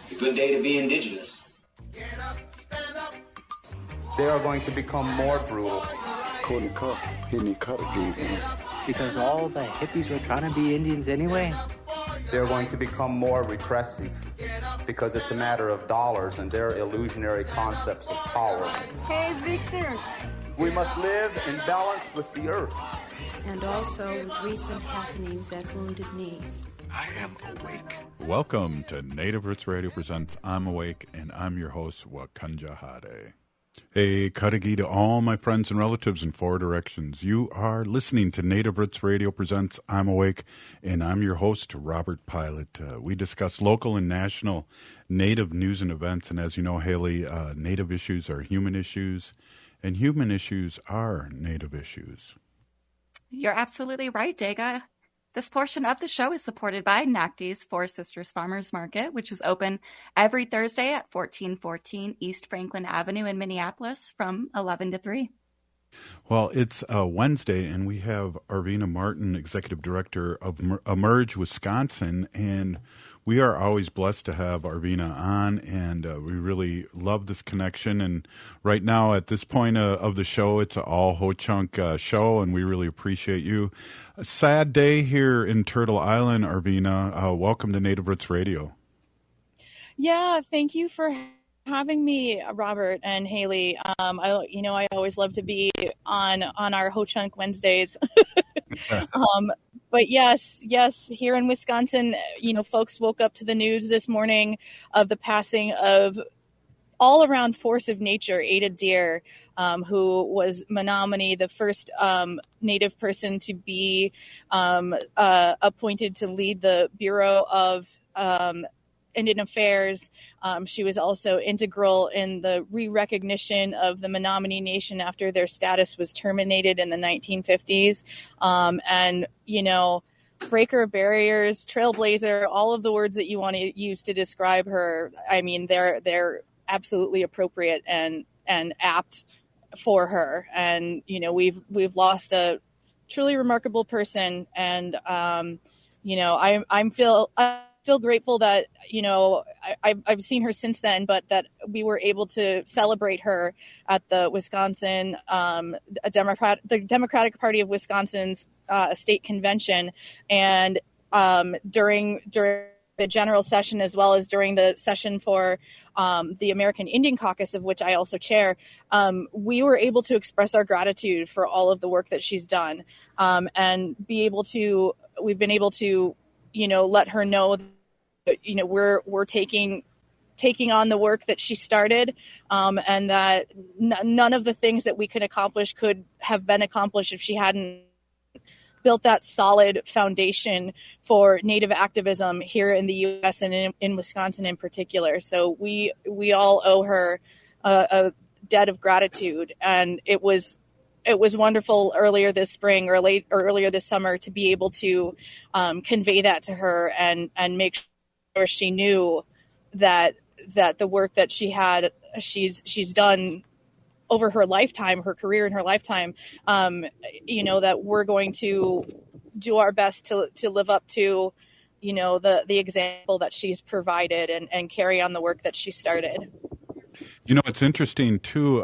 It's a good day to be Indigenous. They are going to become more brutal. Hitting the cup again. Because all the hippies were trying to be Indians anyway. They're going to become more repressive because it's a matter of dollars and their illusionary concepts of power. Hey, Victor. We must live in balance with the earth. And also with recent happenings at Wounded Knee. I am awake. Welcome to Native Roots Radio presents I'm Awake, and I'm your host, Wakanja Hade. Hey, Karagi to all my friends and relatives in four directions. You are listening to Native Roots Radio presents I'm Awake, and I'm your host, Robert Pilot. We discuss local and national Native news and events, and as you know, Haley, Native issues are human issues, and human issues are Native issues. You're absolutely right, Dega. This portion of the show is supported by NACD's Four Sisters Farmers Market, which is open every Thursday at 1414 East Franklin Avenue in Minneapolis from 11 to 3. Well, it's Wednesday, and we have Arvina Martin, Executive Director of Emerge Wisconsin, and we are always blessed to have Arvina on, and we really love this connection. And right now, at this point of the show, it's an all Ho-Chunk show, and we really appreciate you. A sad day here in Turtle Island, Arvina. Welcome to Native Roots Radio. Yeah, thank you for having me, Robert and Haley. I always love to be on our Ho-Chunk Wednesdays. But yes, here in Wisconsin, folks woke up to the news this morning of the passing of all-around force of nature, Ada Deer, who was Menominee, the first Native person to be appointed to lead the Bureau of Indian Affairs. She was also integral in the re-recognition of the Menominee Nation after their status was terminated in the 1950s. Breaker of barriers, trailblazer, all of the words that you want to use to describe her. I mean, they're absolutely appropriate and apt for her. And we've lost a truly remarkable person. And I feel grateful that I've seen her since then, but that we were able to celebrate her at the Wisconsin the Democratic Party of Wisconsin's state convention, and during the general session, as well as during the session for the American Indian Caucus, of which I also chair, we were able to express our gratitude for all of the work that she's done, and we've been able to let her know that, we're taking on the work that she started, and that none of the things that we could accomplish could have been accomplished if she hadn't built that solid foundation for Native activism here in the U.S. and in Wisconsin in particular. So we all owe her a debt of gratitude, and it was wonderful earlier this spring or earlier this summer to be able to convey that to her and make sure she knew that the work that she's done over her lifetime, her career in her lifetime, that we're going to do our best to live up to, the example that she's provided and carry on the work that she started. It's interesting too.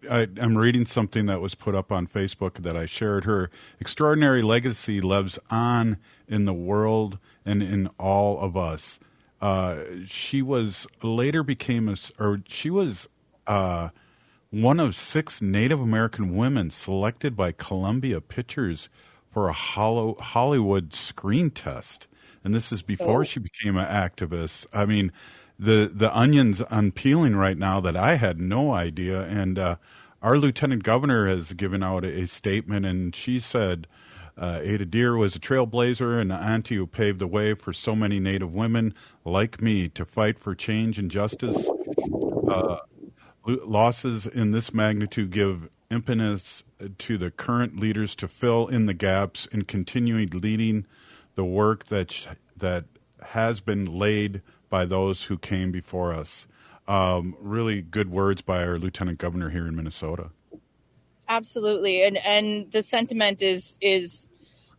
I'm reading something that was put up on Facebook that I shared. Her extraordinary legacy lives on in the world and in all of us. She was one of 6 Native American women selected by Columbia Pictures for a Hollywood screen test. And this is before she became an activist. I mean, the onion's unpeeling right now that I had no idea. And our lieutenant governor has given out a statement, and she said, Ada Deer was a trailblazer and an auntie who paved the way for so many Native women like me to fight for change and justice. Losses in this magnitude give impetus to the current leaders to fill in the gaps and continuing leading the work that has been laid by those who came before us. Really good words by our lieutenant governor here in Minnesota. Absolutely. And the sentiment is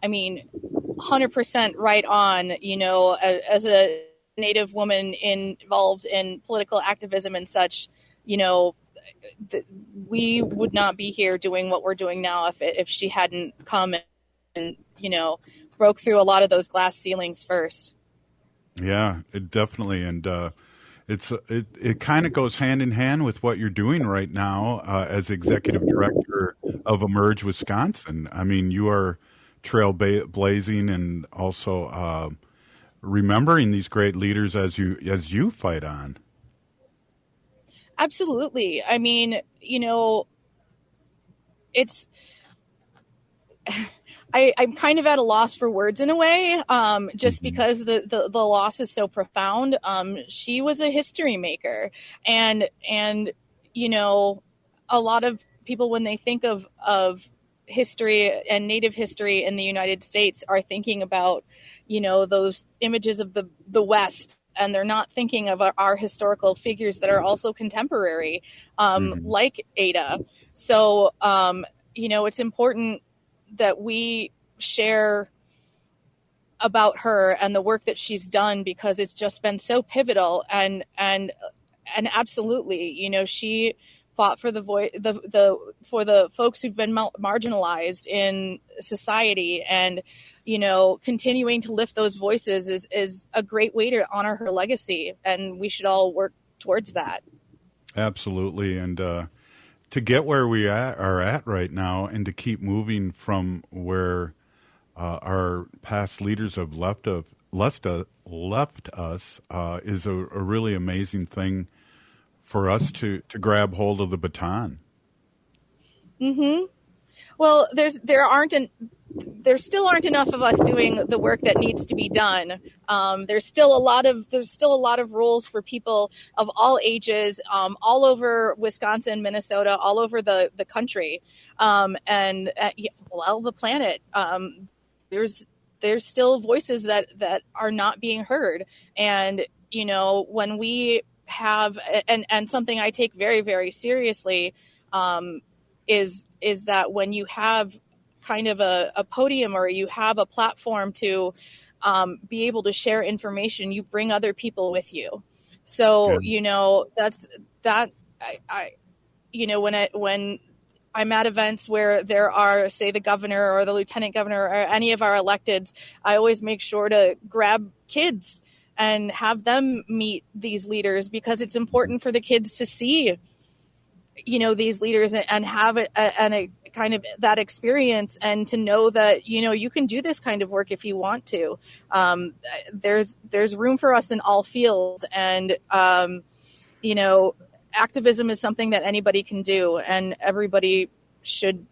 100% right on. As a Native woman involved in political activism and such, you know, we would not be here doing what we're doing now if she hadn't come and, you know, broke through a lot of those glass ceilings first. Yeah, it definitely. And it kind of goes hand in hand with what you're doing right now as executive director of Emerge Wisconsin. I mean, you are trailblazing and also remembering these great leaders as you fight on. Absolutely. I mean, you know, I'm kind of at a loss for words in a way, just because the loss is so profound. She was a history maker, and you know, a lot of people, when they think of history and Native history in the United States, are thinking about, you know, those images of the West. And they're not thinking of our historical figures that are also contemporary, like Ada. So, you know, it's important that we share about her and the work that she's done, because it's just been so pivotal. And absolutely, you know, she fought for for the folks who've been marginalized in society, and you know, continuing to lift those voices is a great way to honor her legacy, and we should all work towards that. Absolutely. And to get where we are at right now, and to keep moving from where our past leaders have left us is a really amazing thing for us to grab hold of the baton. Mm-hmm. Well, there still aren't enough of us doing the work that needs to be done. There's still a lot of rules for people of all ages, all over Wisconsin, Minnesota, all over the country, and the planet. There's still voices that are not being heard, and you know, when we have and something I take very, very seriously, is that when you have kind of a podium, or you have a platform to be able to share information, you bring other people with you. So, you know, I you know, when I'm at events where there are, say, the governor or the lieutenant governor or any of our electeds, I always make sure to grab kids and have them meet these leaders, because it's important for the kids to see, you know, these leaders and have a kind of that experience, and to know that, you know, you can do this kind of work if you want to. There's room for us in all fields, and you know, activism is something that anybody can do, and everybody should,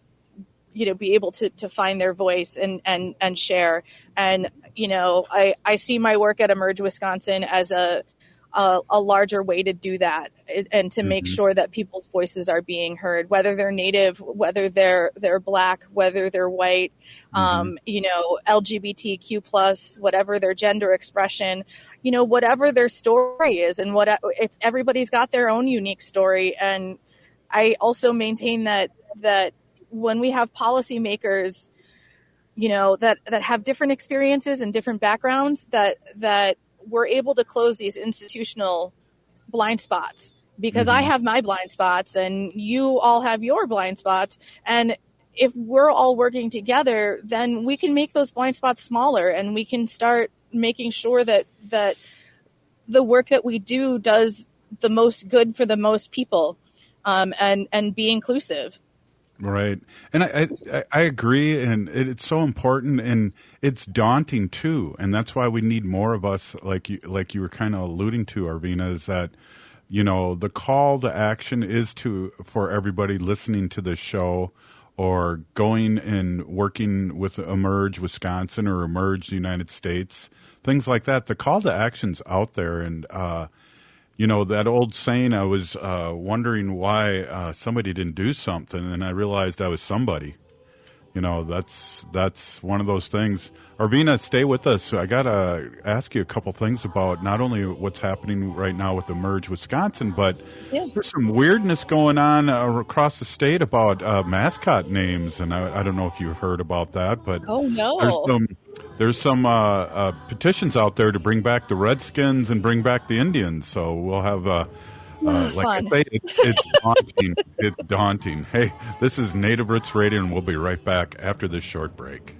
you know, be able to find their voice and share. And you know, I see my work at Emerge Wisconsin as a larger way to do that, and to make sure that people's voices are being heard, whether they're Native, whether they're Black, whether they're white, you know, LGBTQ plus, whatever their gender expression, you know, whatever their story is, and everybody's got their own unique story. And I also maintain that when we have policymakers, you know, that have different experiences and different backgrounds, that we're able to close these institutional blind spots, because I have my blind spots and you all have your blind spots. And if we're all working together, then we can make those blind spots smaller, and we can start making sure that the work that we do does the most good for the most people, and be inclusive. Right. And I agree. And it's so important, and it's daunting too. And that's why we need more of us, like you were kind of alluding to, Arvina, is that, you know, the call to action is for everybody listening to this show, or going and working with Emerge Wisconsin or Emerge the United States, things like that. The call to action's out there. And, you know, that old saying, I was wondering why somebody didn't do something, and I realized I was somebody. You know, that's one of those things. Arvina, stay with us. I got to ask you a couple things about not only what's happening right now with Emerge Wisconsin, but there's some weirdness going on across the state about mascot names, and I don't know if you've heard about that, but oh no, there's some there's some petitions out there to bring back the Redskins and bring back the Indians. So we'll have, like I say, it's daunting. It's daunting. Hey, this is Native Roots Radio, and we'll be right back after this short break.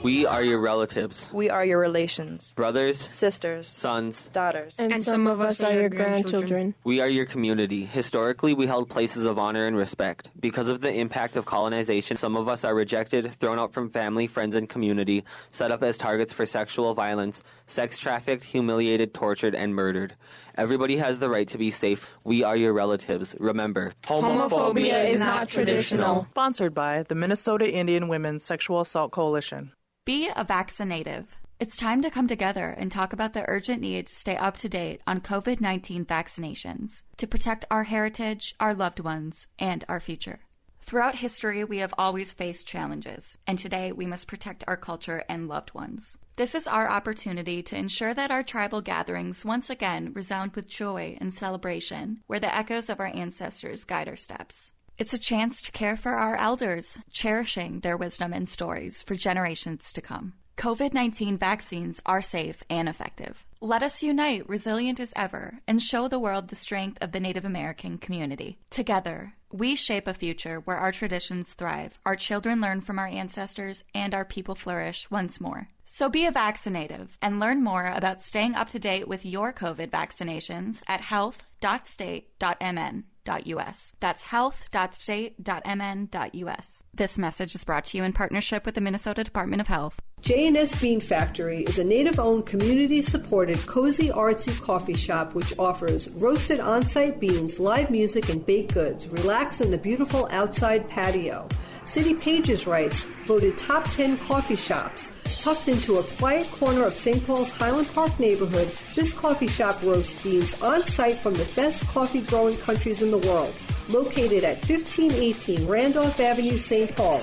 We are your relatives. We are your relations. Brothers, sisters, sons, daughters. And some of us are your grandchildren. We are your community. Historically, we held places of honor and respect. Because of the impact of colonization, some of us are rejected, thrown out from family, friends, and community, set up as targets for sexual violence, sex trafficked, humiliated, tortured, and murdered. Everybody has the right to be safe. We are your relatives. Remember, homophobia is not traditional. Sponsored by the Minnesota Indian Women's Sexual Assault Coalition. Be a vaccinative. It's time to come together and talk about the urgent need to stay up to date on COVID-19 vaccinations to protect our heritage, our loved ones, and our future. Throughout history, we have always faced challenges, and today we must protect our culture and loved ones. This is our opportunity to ensure that our tribal gatherings once again resound with joy and celebration, where the echoes of our ancestors guide our steps. It's a chance to care for our elders, cherishing their wisdom and stories for generations to come. COVID-19 vaccines are safe and effective. Let us unite, resilient as ever, and show the world the strength of the Native American community. Together, we shape a future where our traditions thrive, our children learn from our ancestors, and our people flourish once more. So be a vaccinative and learn more about staying up to date with your COVID vaccinations at health.state.mn.us. That's health.state.mn.us. This message is brought to you in partnership with the Minnesota Department of Health. J&S Bean Factory is a Native-owned, community-supported, cozy, artsy coffee shop which offers roasted on-site beans, live music, and baked goods. Relax in the beautiful outside patio. City Pages writes, voted top 10 coffee shops. Tucked into a quiet corner of St. Paul's Highland Park neighborhood, this coffee shop roasts beans on-site from the best coffee-growing countries in the world. Located at 1518 Randolph Avenue, St. Paul.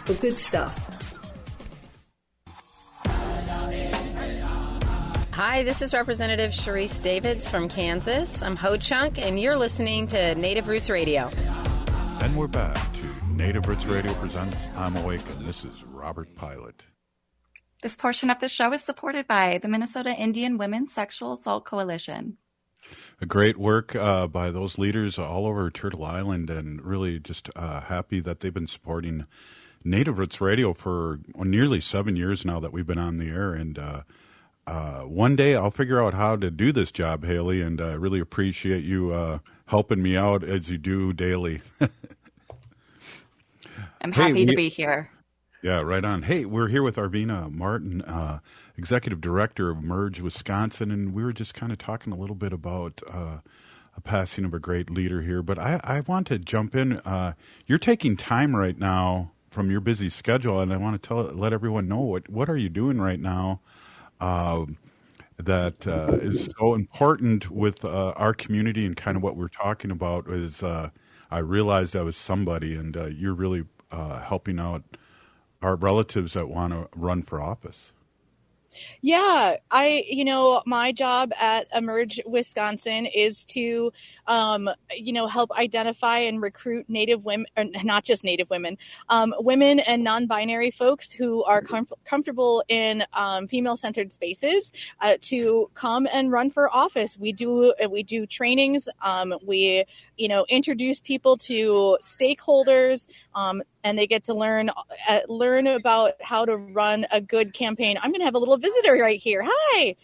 The good stuff. Hi, this is Representative Sharice Davids from Kansas. I'm Ho Chunk, and you're listening to Native Roots Radio. And we're back to Native Roots Radio presents I'm Awake, and this is Robert Pilot. This portion of the show is supported by the Minnesota Indian Women's Sexual Assault Coalition. A great work by those leaders all over Turtle Island, and really just happy that they've been supporting Native Roots Radio for nearly 7 years now that we've been on the air. And one day I'll figure out how to do this job, Haley, and I really appreciate you helping me out as you do daily. I'm happy to be here. Yeah, right on. Hey, we're here with Arvina Martin, Executive Director of Merge Wisconsin, and we were just kind of talking a little bit about a passing of a great leader here. But I want to jump in. You're taking time right now from your busy schedule, and I want to let everyone know what are you doing right now that is so important with our community, and kind of what we're talking about is I realized I was somebody, and you're really helping out our relatives that want to run for office. Yeah, my job at Emerge Wisconsin is to, help identify and recruit Native women, or not just Native women, women and non-binary folks who are comfortable in female-centered spaces to come and run for office. We do trainings. We introduce people to stakeholders, and they get to learn about how to run a good campaign. I'm going to have a little visitor right here. Hi.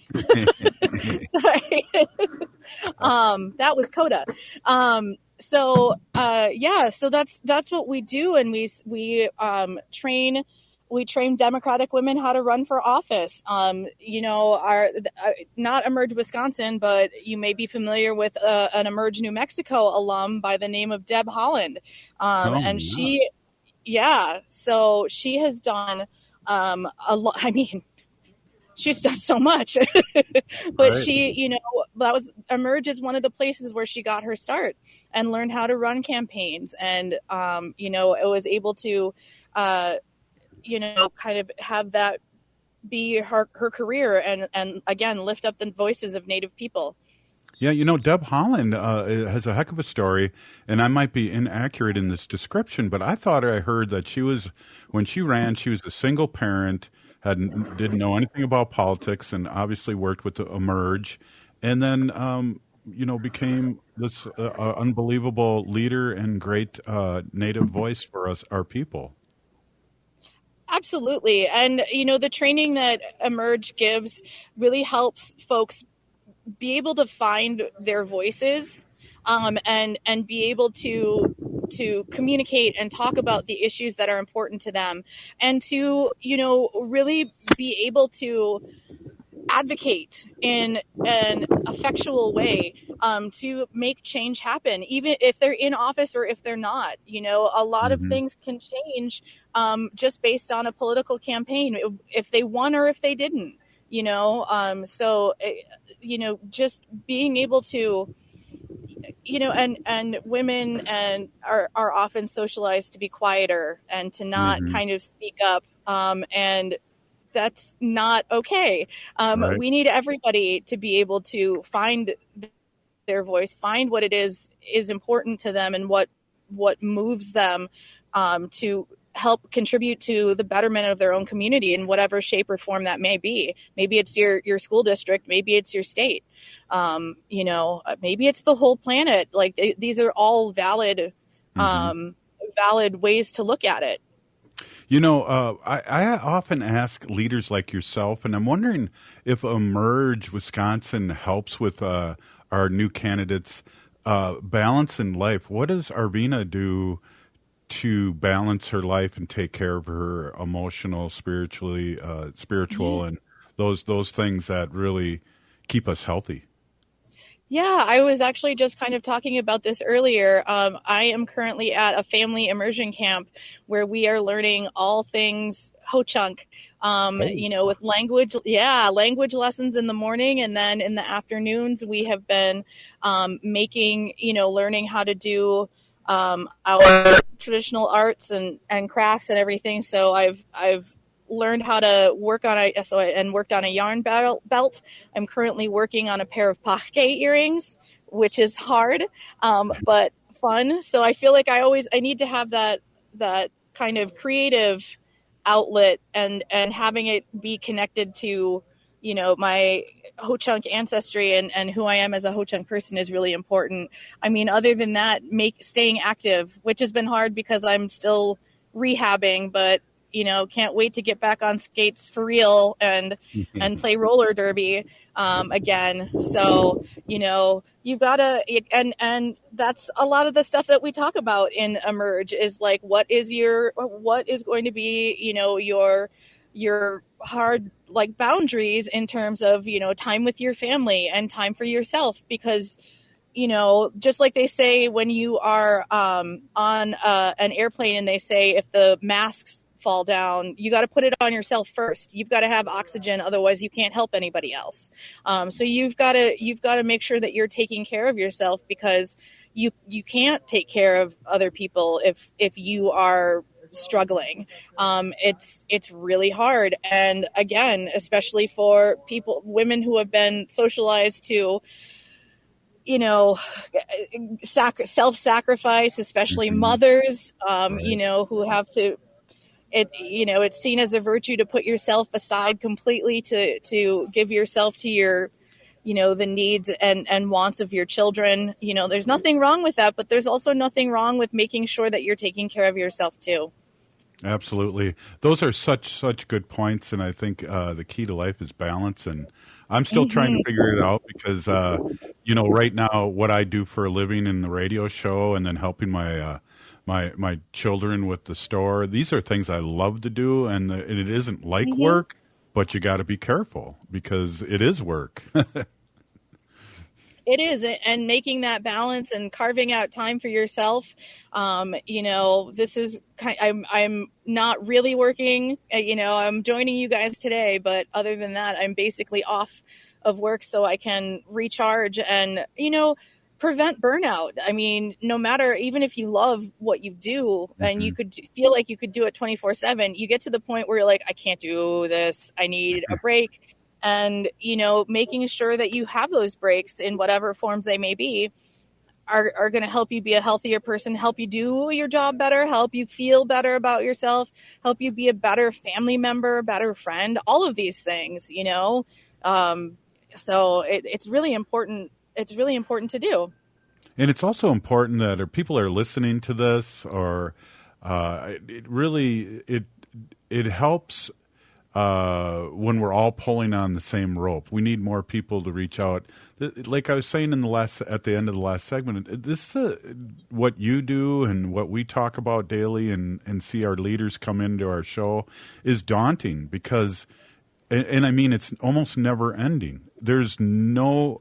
Sorry. That was Coda. So that's what we do. And we train Democratic women how to run for office. Not Emerge Wisconsin, but you may be familiar with an Emerge New Mexico alum by the name of Deb Holland. So she has done a lot. I mean, she's done so much, but right. She, that was Emerge is one of the places where she got her start and learned how to run campaigns. And, it was able to, kind of have that be her career and again, lift up the voices of Native people. Yeah, Deb Holland has a heck of a story, and I might be inaccurate in this description, but I thought I heard that when she ran, she was a single parent, didn't know anything about politics, and obviously worked with the Emerge, and then became this unbelievable leader and great Native voice for our people. Absolutely. And, the training that Emerge gives really helps folks be able to find their voices, and be able to communicate and talk about the issues that are important to them, and to, really be able to advocate in an effectual way, to make change happen, even if they're in office or if they're not. A lot of things can change just based on a political campaign, if they won or if they didn't. Just being able to, and women are often socialized to be quieter and to not kind of speak up, and that's not okay. Right. We need everybody to be able to find their voice, find what it is important to them, and what moves them, to help contribute to the betterment of their own community in whatever shape or form that may be. Maybe it's your school district, maybe it's your state, maybe it's the whole planet. Like these are all valid ways to look at it. I often ask leaders like yourself, and I'm wondering if Emerge Wisconsin helps with our new candidates' balance in life. What does Arvina do to balance her life and take care of her emotional, spiritual, and those things that really keep us healthy? Yeah, I was actually just kind of talking about this earlier. I am currently at a family immersion camp where we are learning all things Ho-Chunk, with language lessons in the morning. And then in the afternoons, we have been learning how to do our traditional arts and crafts and everything. So I've learned how to work on worked on a yarn belt. I'm currently working on a pair of Mykee earrings, which is hard, but fun. So I feel like I need to have that kind of creative outlet, and having it be connected to, my Ho-Chunk ancestry and who I am as a Ho-Chunk person is really important. I mean, other than that, staying active, which has been hard because I'm still rehabbing, but can't wait to get back on skates for real and play roller derby again. So, you've got to, and that's a lot of the stuff that we talk about in Emerge is like, what is going to be, your hard boundaries in terms of, time with your family and time for yourself, because just like they say when you are on an airplane and they say if the masks fall down, you got to put it on yourself first. You've got to have oxygen, otherwise you can't help anybody else. So you've got to make sure that you're taking care of yourself, because you can't take care of other people if you are struggling. It's really hard, and again, especially for women who have been socialized to self-sacrifice, especially mothers, who have to. It's seen as a virtue to put yourself aside completely to give yourself to your, the needs and wants of your children. There's nothing wrong with that, but there's also nothing wrong with making sure that you're taking care of yourself too. Absolutely. Those are such good points. And I think the key to life is balance. And I'm still trying to figure it out because, right now what I do for a living in the radio show and then helping my children with the store, these are things I love to do, and it isn't like work, but you got to be careful because it is work. It is, and making that balance and carving out time for yourself. This is I'm not really working. I'm joining you guys today, but other than that, I'm basically off of work so I can recharge and prevent burnout. I mean, no matter, even if you love what you do and you could feel like you could do it 24/7, you get to the point where you're like, I can't do this. I need a break. And, making sure that you have those breaks in whatever forms they may be are going to help you be a healthier person, help you do your job better, help you feel better about yourself, help you be a better family member, better friend, all of these things, So it's really important. It's really important to do. And it's also important that if people are listening to this, or it helps when we're all pulling on the same rope. We need more people to reach out. Like I was saying at the end of the last segment, this what you do and what we talk about daily and see our leaders come into our show is daunting because, and I mean, it's almost never ending. There's no,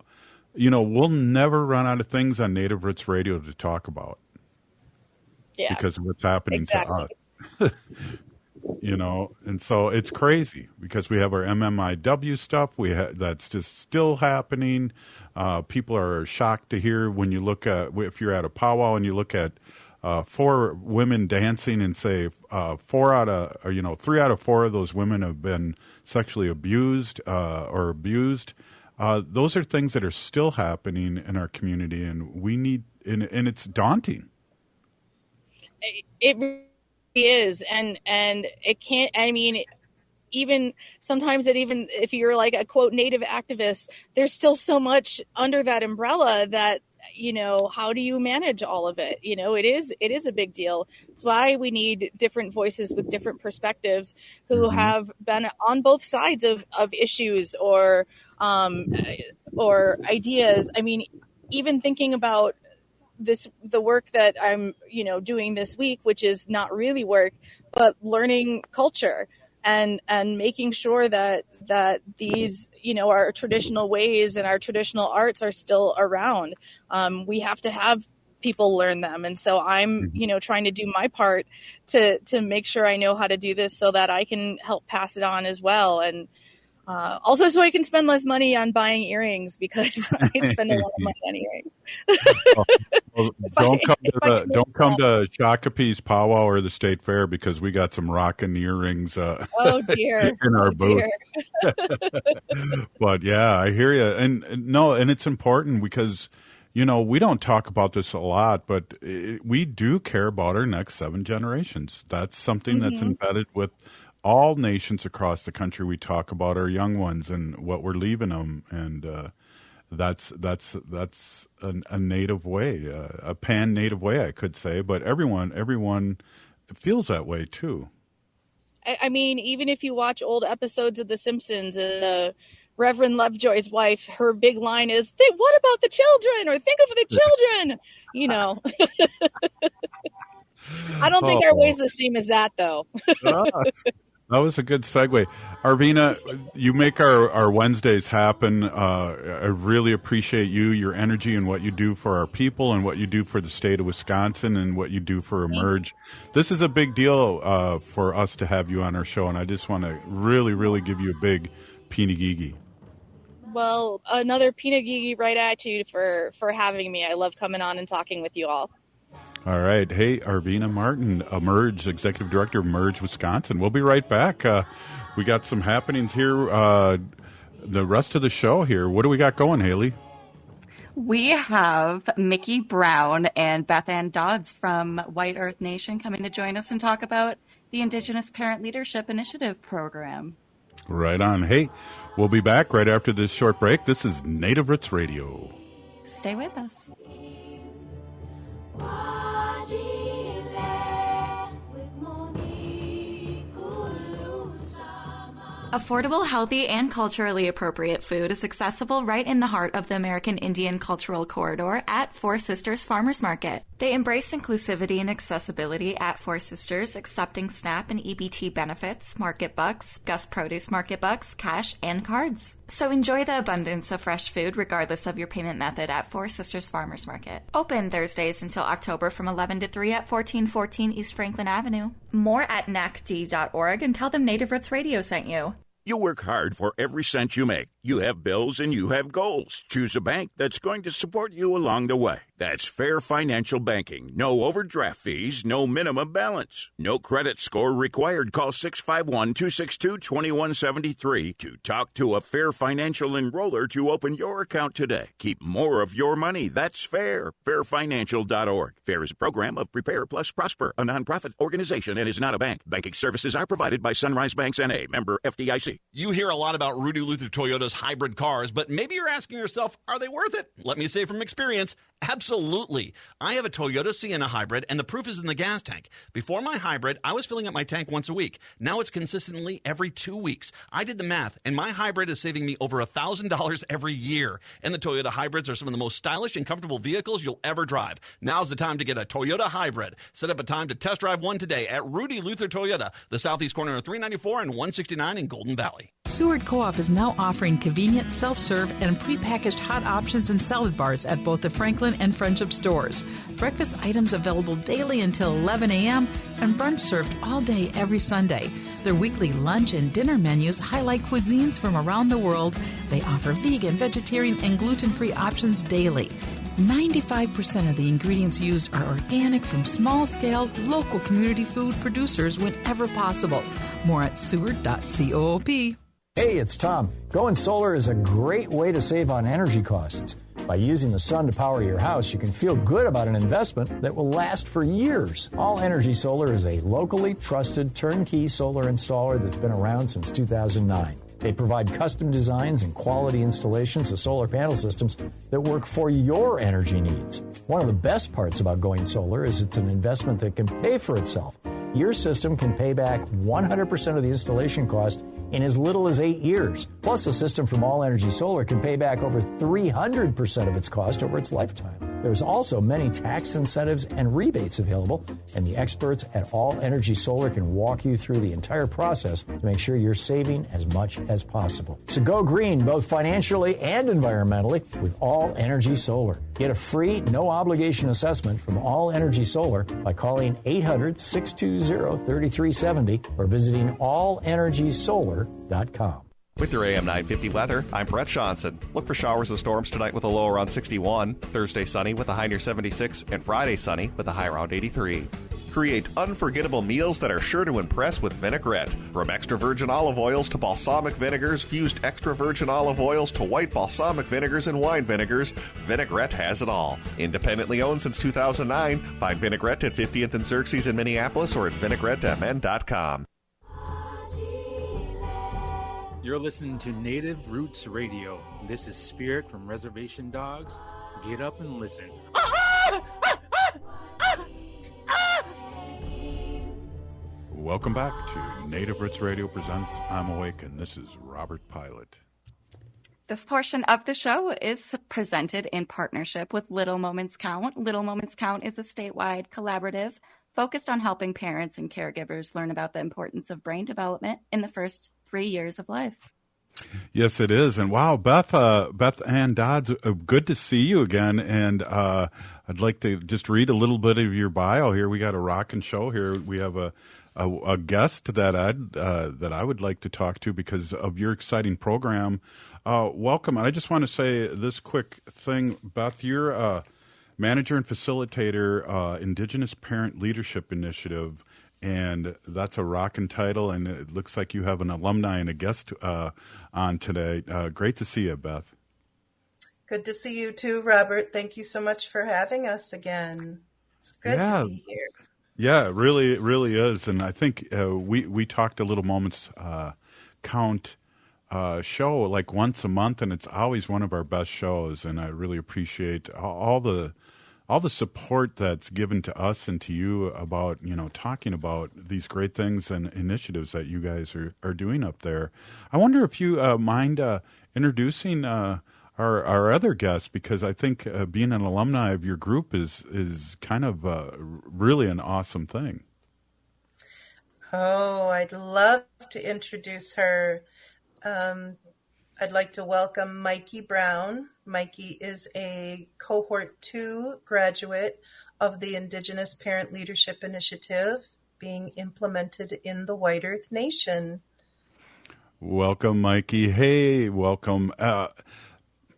we'll never run out of things on Native Roots Radio to talk about. Yeah, because of what's happening to us. And so it's crazy because we have our MMIW stuff. That's just still happening. People are shocked to hear when you look at, if you're at a powwow and you look at 4 women dancing and say 3 out of 4 of those women have been sexually abused or abused. Those are things that are still happening in our community, and we need, and it's daunting. It really is, and it can't. I mean, even sometimes even if you're like a quote Native activist, there's still so much under that umbrella that how do you manage all of it? It is a big deal. It's why we need different voices with different perspectives who have been on both sides of issues or ideas. I mean, even thinking about the work that I'm, doing this week, which is not really work, but learning culture and making sure that these, our traditional ways and our traditional arts are still around. We have to have people learn them. And so I'm, trying to do my part to make sure I know how to do this so that I can help pass it on as well. And also so I can spend less money on buying earrings because I spend a lot of money on earrings. Don't come to Shakopee's powwow or the state fair because we got some rockin' earrings oh dear in our booth. But yeah, I hear you, and it's important because we don't talk about this a lot, but we do care about our next 7 generations. That's something that's embedded with all nations across the country. We talk about our young ones and what we're leaving them, and that's a native way, a pan-native way, I could say. But everyone feels that way too. I mean, even if you watch old episodes of The Simpsons, Reverend Lovejoy's wife, her big line is, "What about the children?" or "Think of the children." I don't think our way's the same as that, though. That was a good segue. Arvina, you make our Wednesdays happen. I really appreciate your energy and what you do for our people and what you do for the state of Wisconsin and what you do for Emerge. This is a big deal for us to have you on our show, and I just want to really, really give you a big Pinagigi. Well, another Pinagigi right at you for having me. I love coming on and talking with you all. All right. Hey, Arvina Martin, Emerge, Executive Director of Emerge, Wisconsin. We'll be right back. We got some happenings here. The rest of the show here. What do we got going, Haley? We have Mykee Brown and Beth Dodds from White Earth Nation coming to join us and talk about the Indigenous Parent Leadership Initiative program. Right on. Hey, we'll be back right after this short break. This is Native Roots Radio. Stay with us. Affordable, healthy, and culturally appropriate food is accessible right in the heart of the American Indian Cultural Corridor at Four Sisters Farmers Market. They embrace inclusivity and accessibility at Four Sisters, accepting SNAP and EBT benefits, market bucks, Gus Produce market bucks, cash, and cards. So enjoy the abundance of fresh food regardless of your payment method at Four Sisters Farmers Market. Open Thursdays until October from 11 to 3 at 1414 East Franklin Avenue. More at nacd.org and tell them Native Roots Radio sent you. You work hard for every cent you make. You have bills and you have goals. Choose a bank that's going to support you along the way. That's Fair Financial Banking. No overdraft fees, no minimum balance. No credit score required. Call 651-262-2173 to talk to a Fair Financial enroller to open your account today. Keep more of your money. That's fair. Fairfinancial.org. Fair is a program of Prepare Plus Prosper, a nonprofit organization, and is not a bank. Banking services are provided by Sunrise Banks N.A., member FDIC. You hear a lot about Rudy Luther Toyota's hybrid cars, but maybe you're asking yourself, are they worth it? Let me say from experience, absolutely. I have a Toyota Sienna hybrid, and the proof is in the gas tank. Before my hybrid, I was filling up my tank once a week. Now it's consistently every 2 weeks. I did the math, and my hybrid is saving me over $1,000 every year. And the Toyota hybrids are some of the most stylish and comfortable vehicles you'll ever drive. Now's the time to get a Toyota hybrid. Set up a time to test drive one today at Rudy Luther Toyota, the southeast corner of 394 and 169 in Golden Valley. Seward Co-op is now offering convenient self-serve and prepackaged hot options and salad bars at both the Franklin and Friendship stores. Breakfast items available daily until 11 a.m. and brunch served all day every Sunday. Their weekly lunch and dinner menus highlight cuisines from around the world. They offer vegan, vegetarian, and gluten-free options daily. 95% of the ingredients used are organic from small-scale, local community food producers whenever possible. More at seward.coop. Hey, it's Tom. Going solar is a great way to save on energy costs. By using the sun to power your house, you can feel good about an investment that will last for years. All Energy Solar is a locally trusted turnkey solar installer that's been around since 2009. They provide custom designs and quality installations of solar panel systems that work for your energy needs. One of the best parts about going solar is it's an investment that can pay for itself. Your system can pay back 100% of the installation cost in as little as 8 years. Plus, a system from All Energy Solar can pay back over 300% of its cost over its lifetime. There's also many tax incentives and rebates available, and the experts at All Energy Solar can walk you through the entire process to make sure you're saving as much as possible. So go green, both financially and environmentally, with All Energy Solar. Get a free, no-obligation assessment from All Energy Solar by calling 800-620-3370 or visiting allenergysolar.com. With your AM 950 weather, I'm Brett Johnson. Look for showers and storms tonight with a low around 61, Thursday sunny with a high near 76, and Friday sunny with a high around 83. Create unforgettable meals that are sure to impress with vinaigrette. From extra virgin olive oils to balsamic vinegars, fused extra virgin olive oils to white balsamic vinegars and wine vinegars, Vinaigrette has it all. Independently owned since 2009, find Vinaigrette at 50th and Xerxes in Minneapolis or at vinaigrettemn.com. You're listening to Native Roots Radio. This is Spirit from Reservation Dogs. Get up and listen. Welcome back to Native Roots Radio presents I'm Awake, and this is Robert Pilot. This portion of the show is presented in partnership with Little Moments Count. Little Moments Count is a statewide collaborative focused on helping parents and caregivers learn about the importance of brain development in the first 3 years of life. Yes, it is. And wow, Beth Ann Dodds, good to see you again. And I'd like to just read a little bit of your bio here. We got a rockin' show here. We have a guest that I would like to talk to because of your exciting program. Welcome. I just want to say this quick thing, Beth. You're a manager and facilitator, Indigenous Parent Leadership Initiative, and that's a rockin' title. And it looks like you have an alumni and a guest on today. Great to see you, Beth. Good to see you too, Robert. Thank you so much for having us again. It's good to be here. Yeah, it really is. And I think we talked a Little Moments Count show like once a month, and it's always one of our best shows. And I really appreciate all the support that's given to us and to you about, talking about these great things and initiatives that you guys are doing up there. I wonder if you mind introducing our other guests, because I think being an alumni of your group is kind of really an awesome thing. Oh, I'd love to introduce her. I'd like to welcome Mykee Brown. Mykee is a Cohort 2 graduate of the Indigenous Parent Leadership Initiative being implemented in the White Earth Nation. Welcome, Mykee. Hey, welcome. I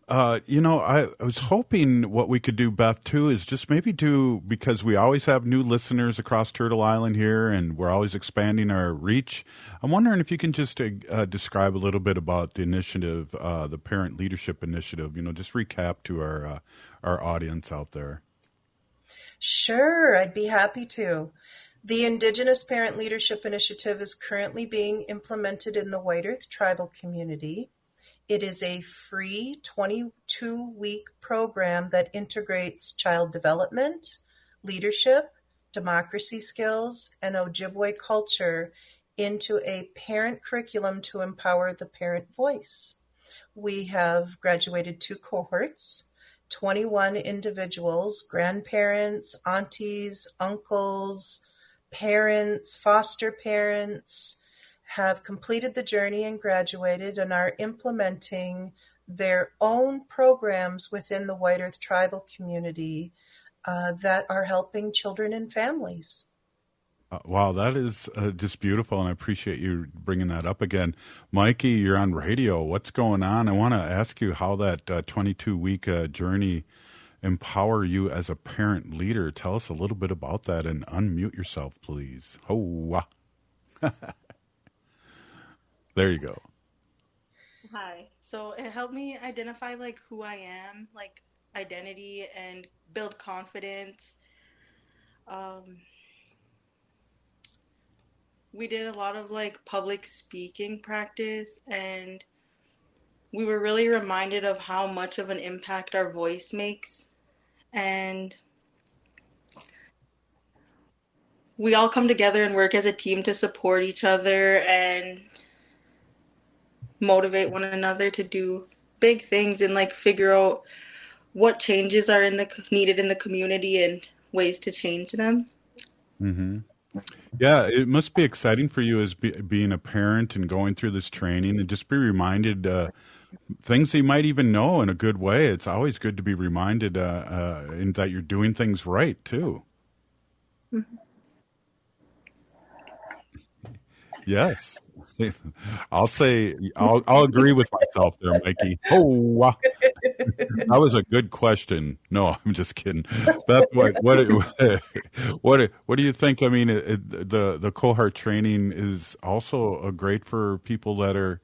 was hoping what we could do, Beth, too, is just maybe because we always have new listeners across Turtle Island here and we're always expanding our reach. I'm wondering if you can just describe a little bit about the initiative, the Parent Leadership Initiative, just recap to our audience out there. Sure, I'd be happy to. The Indigenous Parent Leadership Initiative is currently being implemented in the White Earth tribal community. It is a free 22-week program that integrates child development, leadership, democracy skills, and Ojibwe culture into a parent curriculum to empower the parent voice. We have graduated 2 cohorts, 21 individuals, grandparents, aunties, uncles, parents, foster parents, have completed the journey and graduated and are implementing their own programs within the White Earth tribal community that are helping children and families. Wow, that is just beautiful, and I appreciate you bringing that up again. Mykee, you're on radio. What's going on? I want to ask you how that 22-week journey empower you as a parent leader. Tell us a little bit about that and unmute yourself, please. Oh, wow. There you go. Hi. So it helped me identify who I am, identity, and build confidence. We did a lot of public speaking practice, and we were really reminded of how much of an impact our voice makes. And we all come together and work as a team to support each other and motivate one another to do big things and figure out what changes are needed in the community and ways to change them. Mm-hmm. Yeah, it must be exciting for you as being a parent and going through this training and just be reminded things that you might even know in a good way. It's always good to be reminded in that you're doing things right too. Mm-hmm. Yes. I'll agree with myself there, Mykee. Oh, wow. That was a good question. No, I'm just kidding. Beth, what do you think? I mean, the cohort training is also great for people that are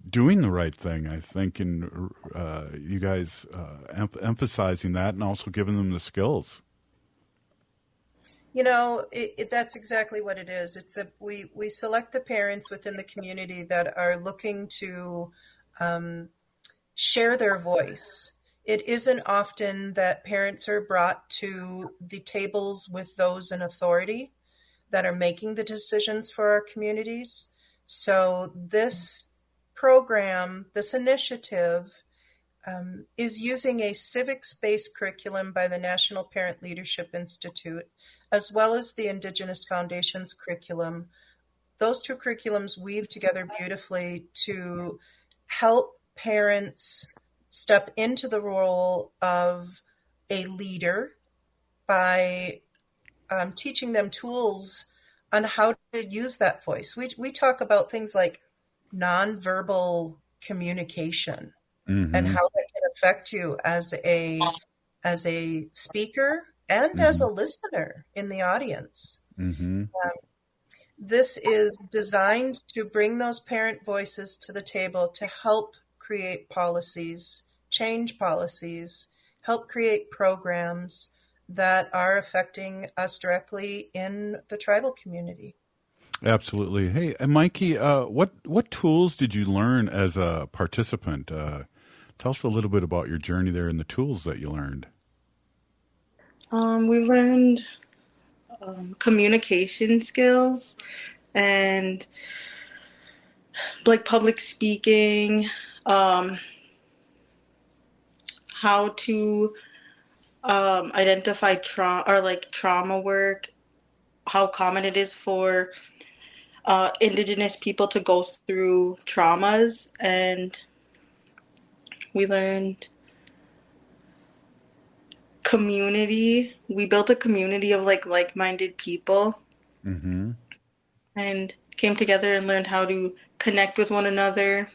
doing the right thing, I think, and you guys emphasizing that and also giving them the skills. That's exactly what it is. We select the parents within the community that are looking to share their voice. It isn't often that parents are brought to the tables with those in authority that are making the decisions for our communities. So this program, this initiative, is using a civics-based curriculum by the National Parent Leadership Institute, as well as the Indigenous Foundation's curriculum. Those 2 curriculums weave together beautifully to help parents step into the role of a leader by teaching them tools on how to use that voice. We talk about things like nonverbal communication, mm-hmm. and how that can affect you as a speaker and mm-hmm. as a listener in the audience. Mm-hmm. This is designed to bring those parent voices to the table to help create policies, change policies, help create programs that are affecting us directly in the tribal community. Absolutely. Hey, Mykee, what tools did you learn as a participant? Tell us a little bit about your journey there and the tools that you learned. We learned communication skills and public speaking, how to identify trauma work, how common it is for Indigenous people to go through traumas, and we learned community. We built a community of like-minded people, mm-hmm. and came together and learned how to connect with one another.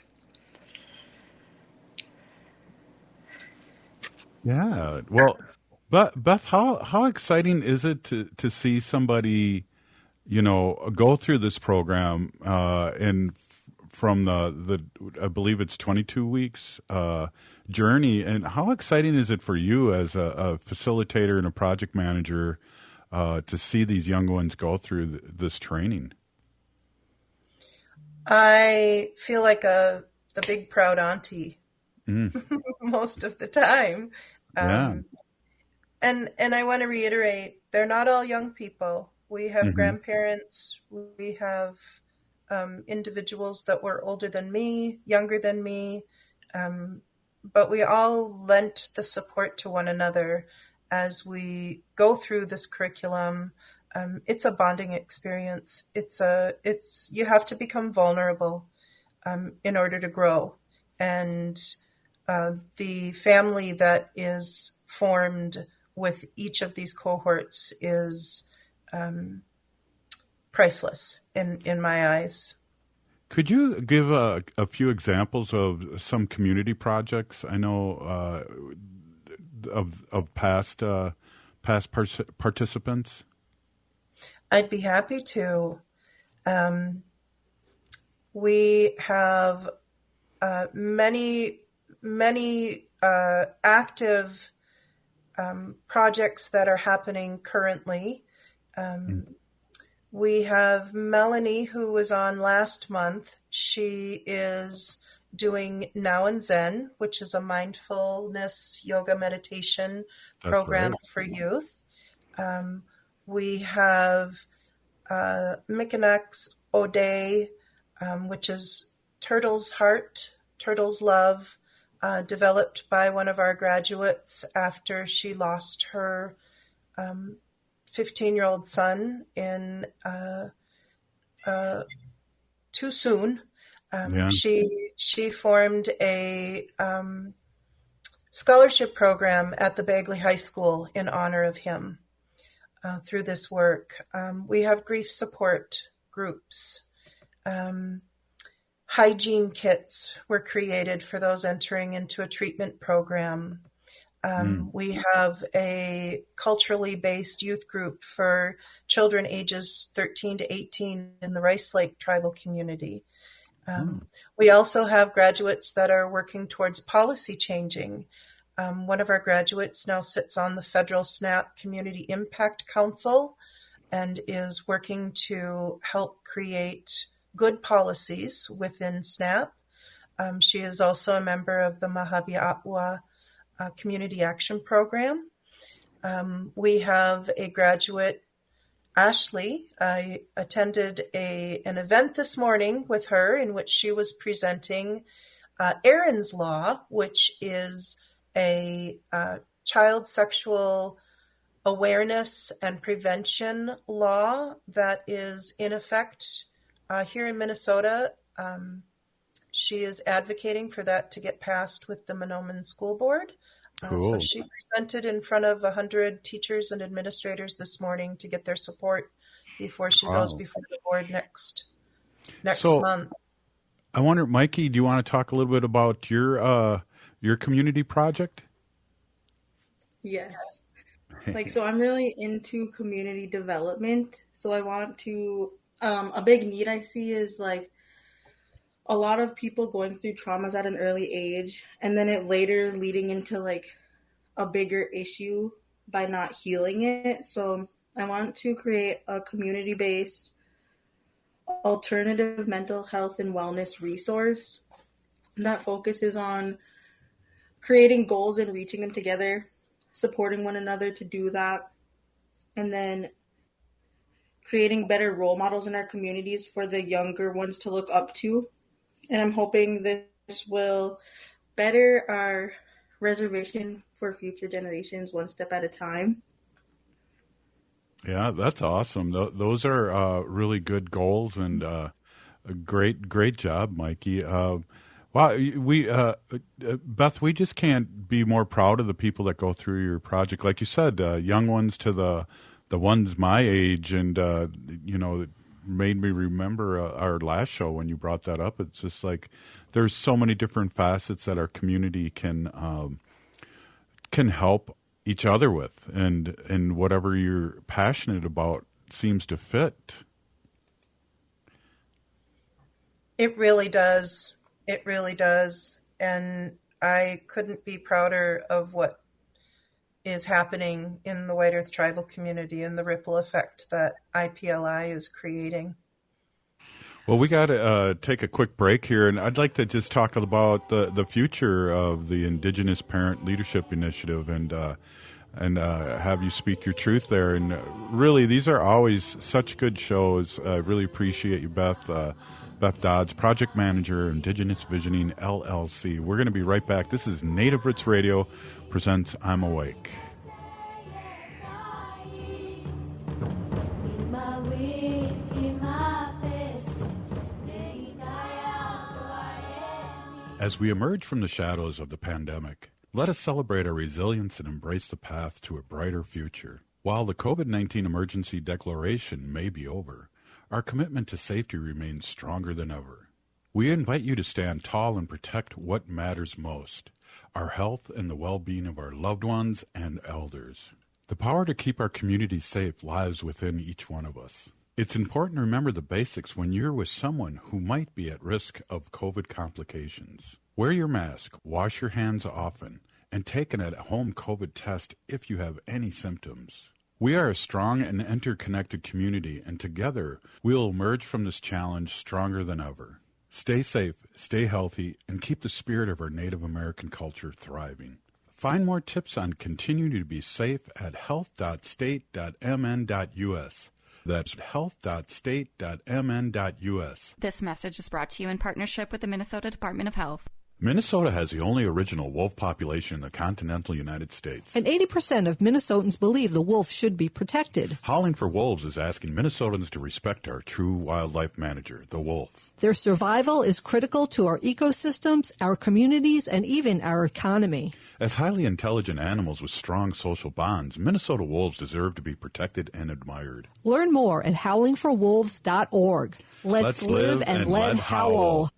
Yeah. Well, but Beth, how exciting is it to see somebody, go through this program and from the I believe it's 22 weeks journey, and how exciting is it for you as a facilitator and a project manager to see these young ones go through this training? I feel like the big proud auntie Mm. most of the time. Yeah. And I want to reiterate, they're not all young people. We have grandparents, we have individuals that were older than me, younger than me, but we all lent the support to one another as we go through this curriculum. It's a bonding experience. You have to become vulnerable in order to grow. And the family that is formed with each of these cohorts is priceless in my eyes. Could you give a few examples of some community projects? I know of past participants. I'd be happy to. We have many active projects that are happening currently. We have Melanie, who was on last month. She is doing Now and Zen, which is a mindfulness yoga meditation program for youth. We have Mykee O'Day, which is Turtle's Heart, Turtle's Love, developed by one of our graduates after she lost her 15-year-old son too soon. She formed a scholarship program at the Bagley High School in honor of him through this work. We have grief support groups. Hygiene kits were created for those entering into a treatment program. We have a culturally based youth group for children ages 13 to 18 in the Rice Lake tribal community. We also have graduates that are working towards policy changing. One of our graduates now sits on the federal SNAP Community Impact Council and is working to help create good policies within SNAP. She is also a member of the Mahabiawa Community Action Program. We have a graduate, Ashley. I attended an event this morning with her in which she was presenting Aaron's Law, which is a child sexual awareness and prevention law that is in effect here in Minnesota. She is advocating for that to get passed with the Mahnomen School Board. Cool. So she presented in front of 100 teachers and administrators this morning to get their support before she goes before the board next month. I wonder, Mykee, do you want to talk a little bit about your community project? Yes. So I'm really into community development. So I want to, a big need I see is a lot of people going through traumas at an early age, and then it later leading into a bigger issue by not healing it. So I want to create a community-based alternative mental health and wellness resource that focuses on creating goals and reaching them together, supporting one another to do that, and then creating better role models in our communities for the younger ones to look up to. And I'm hoping this will better our reservation for future generations one step at a time. Yeah, that's awesome. Those are really good goals, and a great job, Mykee. Wow, Beth, we just can't be more proud of the people that go through your project. Like you said, young ones to the ones my age, and made me remember our last show when you brought that up. It's just like there's so many different facets that our community can help each other with, and whatever you're passionate about seems to fit. It really does. It really does. And I couldn't be prouder of what is happening in the White Earth tribal community and the ripple effect that IPLI is creating. Well, we got to take a quick break here, and I'd like to just talk about the future of the Indigenous Parent Leadership Initiative and have you speak your truth there. And really, these are always such good shows. I really appreciate you, Beth. Beth Dodds, Project Manager, Indigenous Visioning, LLC. We're going to be right back. This is Native Roots Radio presents I'm Awake. As we emerge from the shadows of the pandemic, let us celebrate our resilience and embrace the path to a brighter future. While the COVID-19 emergency declaration may be over, our commitment to safety remains stronger than ever. We invite you to stand tall and protect what matters most, our health and the well-being of our loved ones and elders. The power to keep our community safe lies within each one of us. It's important to remember the basics when you're with someone who might be at risk of COVID complications. Wear your mask, wash your hands often, and take an at-home COVID test if you have any symptoms. We are a strong and interconnected community, and together we'll emerge from this challenge stronger than ever. Stay safe, stay healthy, and keep the spirit of our Native American culture thriving. Find more tips on continuing to be safe at health.state.mn.us. That's health.state.mn.us. This message is brought to you in partnership with the Minnesota Department of Health. Minnesota has the only original wolf population in the continental United States. And 80% of Minnesotans believe the wolf should be protected. Howling for Wolves is asking Minnesotans to respect our true wildlife manager, the wolf. Their survival is critical to our ecosystems, our communities, and even our economy. As highly intelligent animals with strong social bonds, Minnesota wolves deserve to be protected and admired. Learn more at howlingforwolves.org. Let's live and let howl.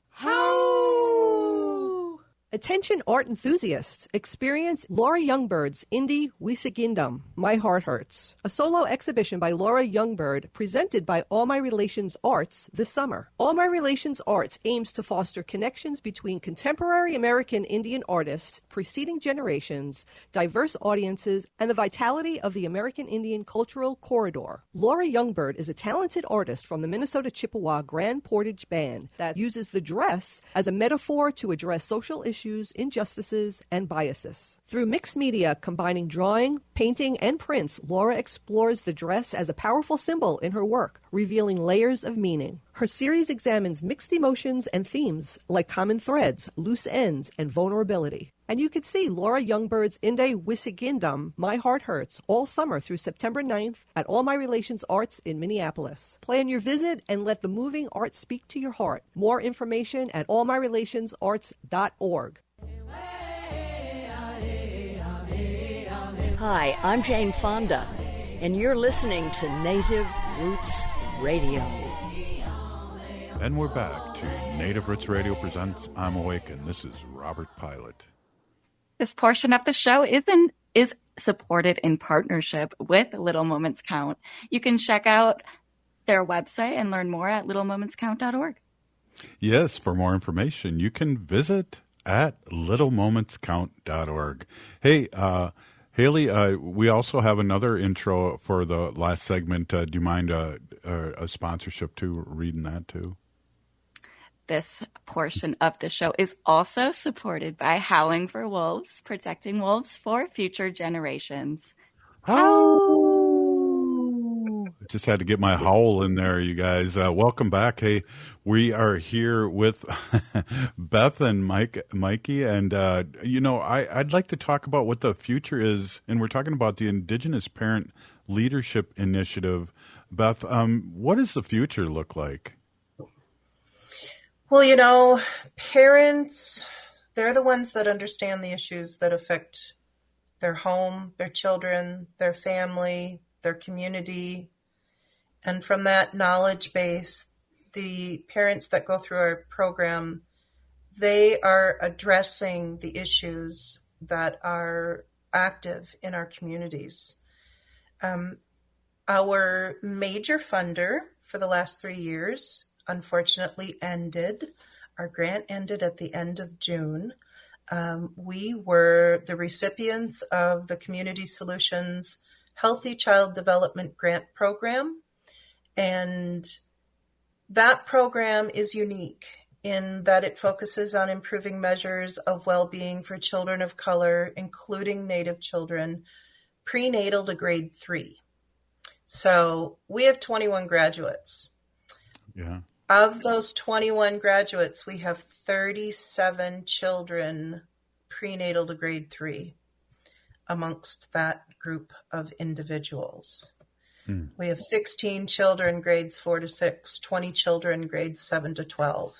Attention art enthusiasts, experience Laura Youngbird's Indie Wisigindum, My Heart Hurts, a solo exhibition by Laura Youngbird presented by All My Relations Arts this summer. All My Relations Arts aims to foster connections between contemporary American Indian artists, preceding generations, diverse audiences, and the vitality of the American Indian cultural corridor. Laura Youngbird is a talented artist from the Minnesota Chippewa Grand Portage Band that uses the dress as a metaphor to address social issues, injustices, and biases. Through mixed media combining drawing, painting, and prints, Laura explores the dress as a powerful symbol in her work, revealing layers of meaning. Her series examines mixed emotions and themes like common threads, loose ends, and vulnerability. And you can see Laura Youngbird's Inde Wisigindum, My Heart Hurts, all summer through September 9th at All My Relations Arts in Minneapolis. Plan your visit and let the moving art speak to your heart. More information at allmyrelationsarts.org. Hi, I'm Jane Fonda, and you're listening to Native Roots Radio. And we're back to Native Roots Radio presents I'm Awake, and this is Robert Pilot. This portion of the show is supported in partnership with Little Moments Count. You can check out their website and learn more at littlemomentscount.org. Yes, for more information, you can visit at littlemomentscount.org. Hey, Haley, we also have another intro for the last segment. Do you mind a sponsorship too, reading that too? This portion of the show is also supported by Howling for Wolves, protecting wolves for future generations. Howl! Just had to get my howl in there, you guys. Welcome back. Hey, we are here with Beth and Mykee, and I'd like to talk about what the future is, and we're talking about the Indigenous Parent Leadership Initiative. Beth, what does the future look like? Well, parents, they're the ones that understand the issues that affect their home, their children, their family, their community. And from that knowledge base, the parents that go through our program, they are addressing the issues that are active in our communities. Our major funder for the last 3 years, unfortunately, ended. Our grant ended at the end of June. We were the recipients of the Community Solutions Healthy Child Development Grant Program. And that program is unique in that it focuses on improving measures of well-being for children of color, including Native children, prenatal to grade 3. So we have 21 graduates. Yeah. Of those 21 graduates, we have 37 children prenatal to grade 3 amongst that group of individuals. We have 16 children grades 4 to 6, 20 children grades 7 to 12.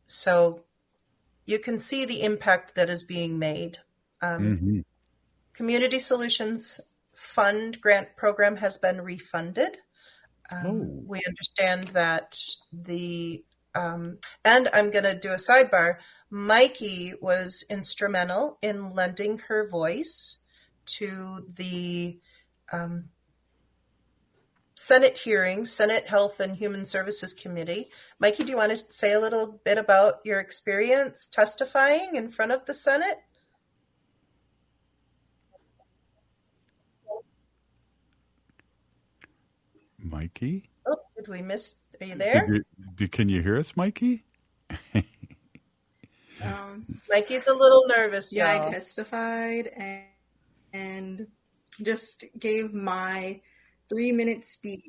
So you can see the impact that is being made. Community Solutions Fund grant program has been refunded. We understand that and I'm going to do a sidebar, Mykee was instrumental in lending her voice to the Senate hearing, Senate Health and Human Services Committee. Mykee, do you want to say a little bit about your experience testifying in front of the Senate? Mykee? Oh, did we miss? Are you there? Can you hear us, Mykee? Mykee's a little nervous. Yeah, y'all. I testified and just gave my 3-minute speech,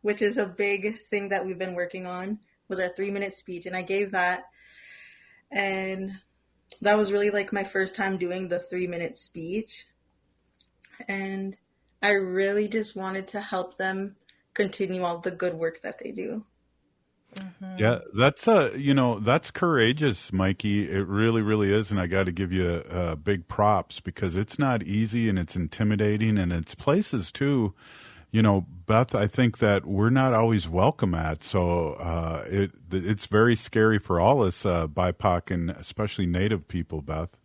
which is a big thing that we've been working on, was our 3-minute speech. And I gave that. And that was really like my first time doing the 3-minute speech. And I really just wanted to help them continue all the good work that they do. Yeah, that's courageous, Mykee. It really, really is, and I got to give you big props because it's not easy and it's intimidating, and it's places too. Beth, I think that we're not always welcome at, so it's very scary for all us BIPOC and especially Native people, Beth.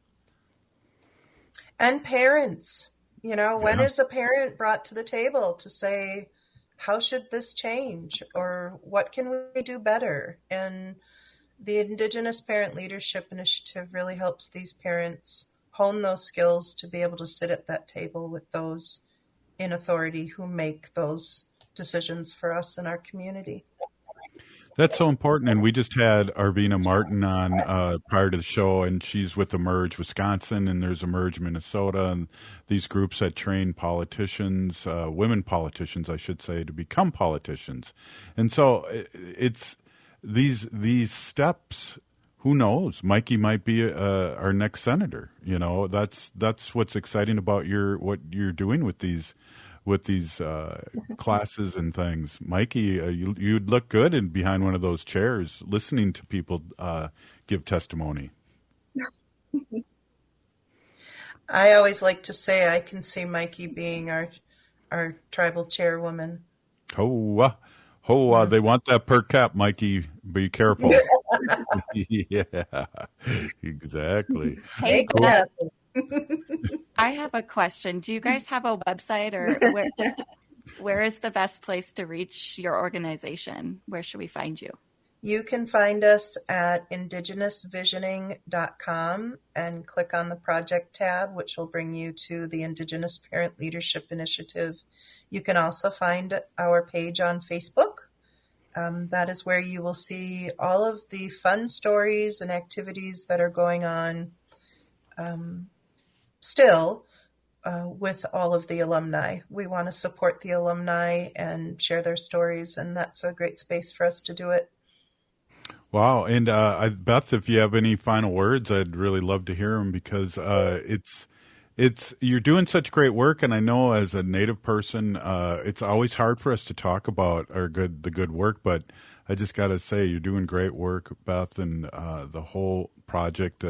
And parents, when is a parent brought to the table to say, how should this change? Or what can we do better? And the Indigenous Parent Leadership Initiative really helps these parents hone those skills to be able to sit at that table with those in authority who make those decisions for us in our community. That's so important. And we just had Arvina Martin on prior to the show, and she's with Emerge Wisconsin, and there's Emerge Minnesota, and these groups that train politicians, women politicians, I should say, to become politicians. And so it's these steps. Who knows? Mykee might be our next senator. That's what's exciting about what you're doing with these classes and things. Mykee, you'd look good behind one of those chairs listening to people give testimony. I always like to say I can see Mykee being our tribal chairwoman. They want that per cap, Mykee. Be careful. Yeah, exactly. Hey, cool. Beth, I have a question. Do you guys have a website, or where is the best place to reach your organization? Where should we find you? You can find us at indigenousvisioning.com and click on the project tab, which will bring you to the Indigenous Parent Leadership Initiative. You can also find our page on Facebook. That is where you will see all of the fun stories and activities that are going on still with all of the alumni. We want to support the alumni and share their stories, and that's a great space for us to do it. Wow. And Beth, if you have any final words, I'd really love to hear them, because you're doing such great work, and I know as a Native person, it's always hard for us to talk about the good work, but I just got to say you're doing great work, Beth, and the whole project,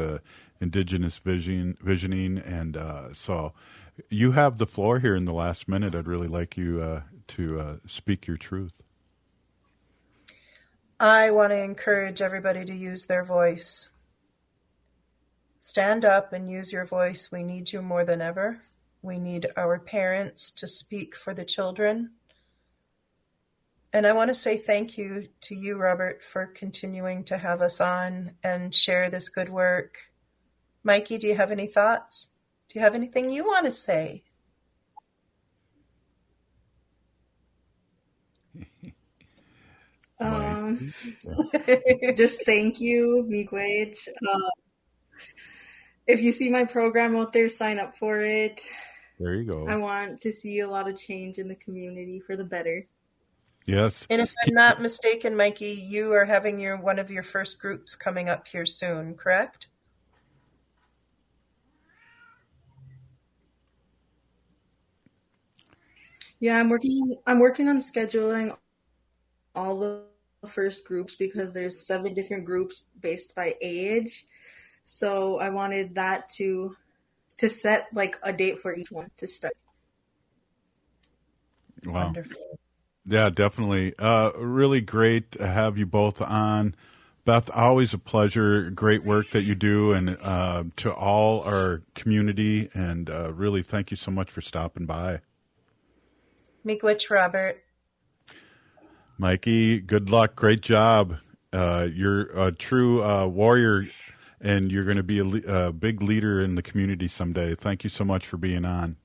Indigenous Visioning, and so you have the floor here in the last minute. I'd really like you speak your truth. I want to encourage everybody to use their voice. Stand up and use your voice. We need you more than ever. We need our parents to speak for the children. And I want to say thank you to you, Robert, for continuing to have us on and share this good work. Mykee, do you have any thoughts? Do you have anything you want to say? Just thank you, Mykee. If you see my program out there, sign up for it. There you go. I want to see a lot of change in the community for the better. Yes. And if I'm not mistaken, Mykee, you are having one of your first groups coming up here soon, correct? Yeah, I'm working on scheduling all the first groups because there's 7 different groups based by age. So I wanted that to set like a date for each one to start. Wow. Wonderful. Yeah, definitely. Really great to have you both on. Beth, always a pleasure. Great work that you do, and to all our community, and really thank you so much for stopping by. Miigwech, Robert. Mykee, good luck. Great job. You're a true warrior, and you're going to be a big leader in the community someday. Thank you so much for being on.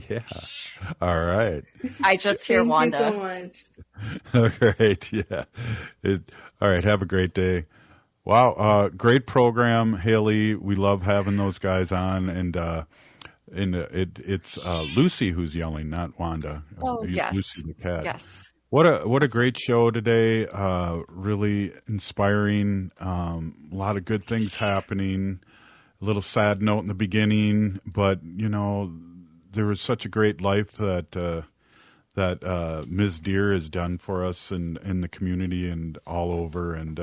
Yeah. All right. I just hear Wanda. Thank you so much. All right. Yeah. All right. Have a great day. Wow. Great program, Haley. We love having those guys on, and it's Lucy who's yelling, not Wanda. Oh, yes. Lucy the cat. Yes. What a great show today. Really inspiring. A lot of good things happening. A little sad note in the beginning, but there was such a great life that Ms. Deer has done for us in the community and all over. And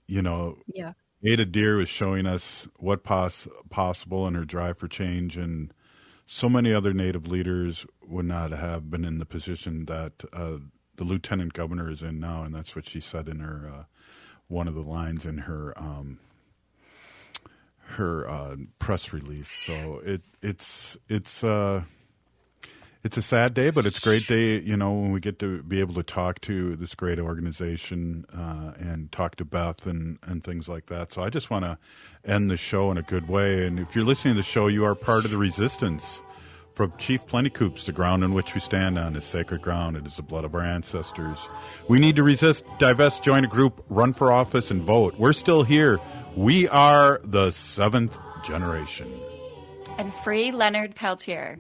yeah. Ada Deer was showing us what possible in her drive for change, and so many other Native leaders would not have been in the position that the lieutenant governor is in now, and that's what she said in her one of the lines in her press release. So it's a sad day, but it's a great day, when we get to be able to talk to this great organization and talk to Beth and things like that. So I just want to end the show in a good way. And if you're listening to the show, you are part of the resistance. From Chief Plentycoops, the ground on which we stand on is sacred ground. It is the blood of our ancestors. We need to resist, divest, join a group, run for office, and vote. We're still here. We are the 7th generation. And free Leonard Peltier.